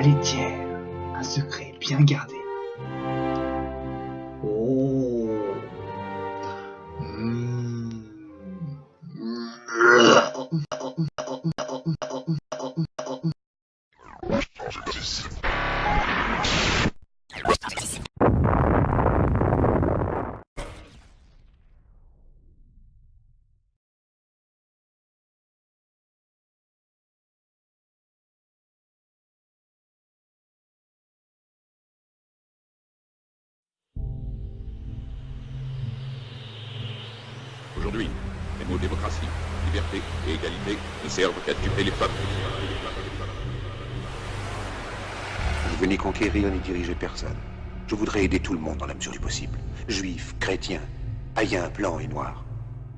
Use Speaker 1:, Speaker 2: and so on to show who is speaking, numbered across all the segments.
Speaker 1: la laitière, un secret bien gardé. Oh. Mmh.
Speaker 2: Aujourd'hui, les mots démocratie, liberté et égalité ne servent qu'à tuer les peuples.
Speaker 3: Je venais conquérir ni diriger personne. Je voudrais aider tout le monde dans la mesure du possible. Juifs, chrétiens, païens, blancs et noirs.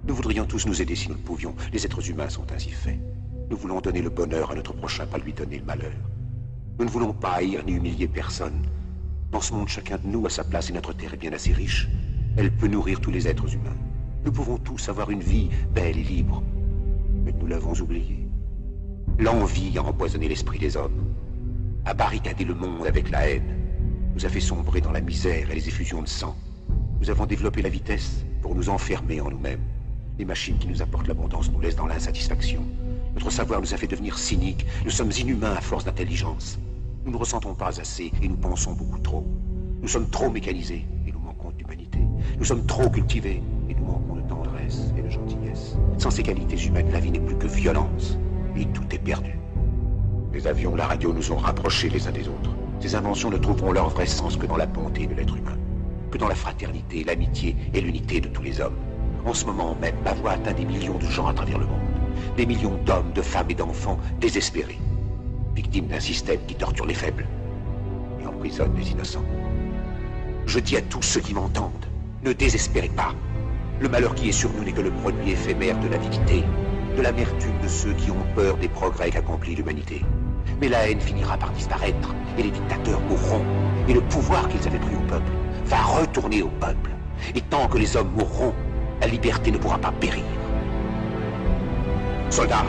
Speaker 3: Nous voudrions tous nous aider si nous le pouvions. Les êtres humains sont ainsi faits. Nous voulons donner le bonheur à notre prochain, pas lui donner le malheur. Nous ne voulons pas haïr ni humilier personne. Dans ce monde, chacun de nous a sa place et notre terre est bien assez riche. Elle peut nourrir tous les êtres humains. Nous pouvons tous avoir une vie belle et libre. Mais nous l'avons oublié. L'envie a empoisonné l'esprit des hommes, a barricadé le monde avec la haine, nous a fait sombrer dans la misère et les effusions de sang. Nous avons développé la vitesse pour nous enfermer en nous-mêmes. Les machines qui nous apportent l'abondance nous laissent dans l'insatisfaction. Notre savoir nous a fait devenir cyniques. Nous sommes inhumains à force d'intelligence. Nous ne ressentons pas assez et nous pensons beaucoup trop. Nous sommes trop mécanisés et nous manquons d'humanité. Nous sommes trop cultivés et nous manquons de tendresse et de gentillesse. Sans ces qualités humaines, la vie n'est plus que violence et tout est perdu. Les avions, la radio nous ont rapprochés les uns des autres. Ces inventions ne trouveront leur vrai sens que dans la bonté de l'être humain, que dans la fraternité, l'amitié et l'unité de tous les hommes. En ce moment même, ma voix atteint des millions de gens à travers le monde. Des millions d'hommes, de femmes et d'enfants désespérés, victimes d'un système qui torture les faibles et emprisonne les innocents. Je dis à tous ceux qui m'entendent, ne désespérez pas. Le malheur qui est sur nous n'est que le produit éphémère de l'avidité, de l'amertume de ceux qui ont peur des progrès qu'accomplit l'humanité. Mais la haine finira par disparaître, et les dictateurs mourront, et le pouvoir qu'ils avaient pris au peuple va retourner au peuple. Et tant que les hommes mourront, la liberté ne pourra pas périr. Soldats,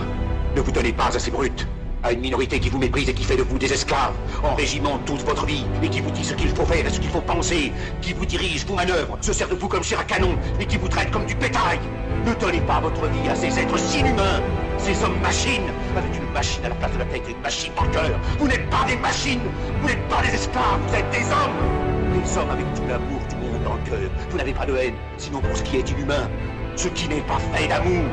Speaker 3: ne vous donnez pas à ces brutes, à une minorité qui vous méprise et qui fait de vous des esclaves, en régiment toute votre vie, et qui vous dit ce qu'il faut faire et ce qu'il faut penser, qui vous dirige, vous manœuvre, se sert de vous comme chair à canon, et qui vous traite comme du bétail. Ne donnez pas votre vie à ces êtres inhumains, ces hommes-machines, avec une machine à la place de la tête et une machine dans le cœur. Vous n'êtes pas des machines, vous n'êtes pas des esclaves, vous êtes des hommes. Des hommes avec tout l'amour du monde dans le cœur. Vous n'avez pas de haine, sinon pour ce qui est inhumain, ce qui n'est pas fait d'amour.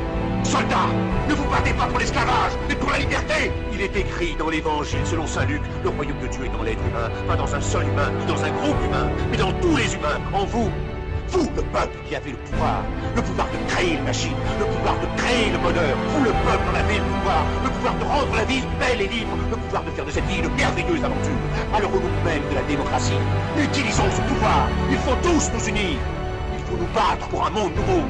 Speaker 3: Soldats, ne vous battez pas pour l'esclavage, mais pour la liberté. Il est écrit dans l'évangile selon saint Luc, le royaume de Dieu est dans l'être humain, pas dans un seul humain, ni dans un groupe humain, mais dans tous les humains, en vous. Vous, le peuple qui avez le pouvoir de créer une machine, le pouvoir de créer le bonheur. Vous, le peuple, en avez le pouvoir de rendre la vie belle et libre, le pouvoir de faire de cette vie une merveilleuse aventure. Alors au nom même de la démocratie, utilisons ce pouvoir. Il faut tous nous unir. Il faut nous battre pour un monde nouveau,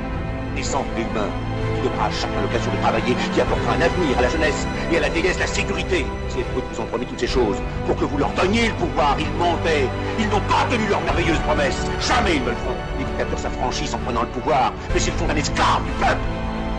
Speaker 3: décent et humain, qui donnera à chacun l'occasion de travailler, qui apportera un avenir à la jeunesse et à la déesse la sécurité. Ces brutes vous ont promis toutes ces choses pour que vous leur donniez le pouvoir. Ils mentaient. Ils n'ont pas tenu leurs merveilleuses promesses. Jamais ils ne le feront. Les dictateurs s'affranchissent en prenant le pouvoir, mais ils font un esclave du peuple.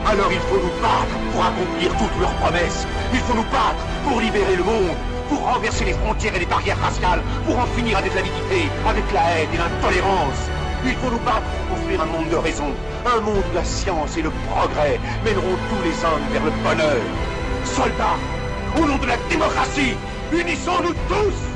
Speaker 3: Alors il faut nous battre pour accomplir toutes leurs promesses. Il faut nous battre pour libérer le monde, pour renverser les frontières et les barrières raciales, pour en finir avec l'avidité, avec la haine et l'intolérance. Il faut nous battre pour construire un monde de raison, un monde où la science et le progrès mèneront tous les hommes vers le bonheur. Soldats, au nom de la démocratie, unissons-nous tous!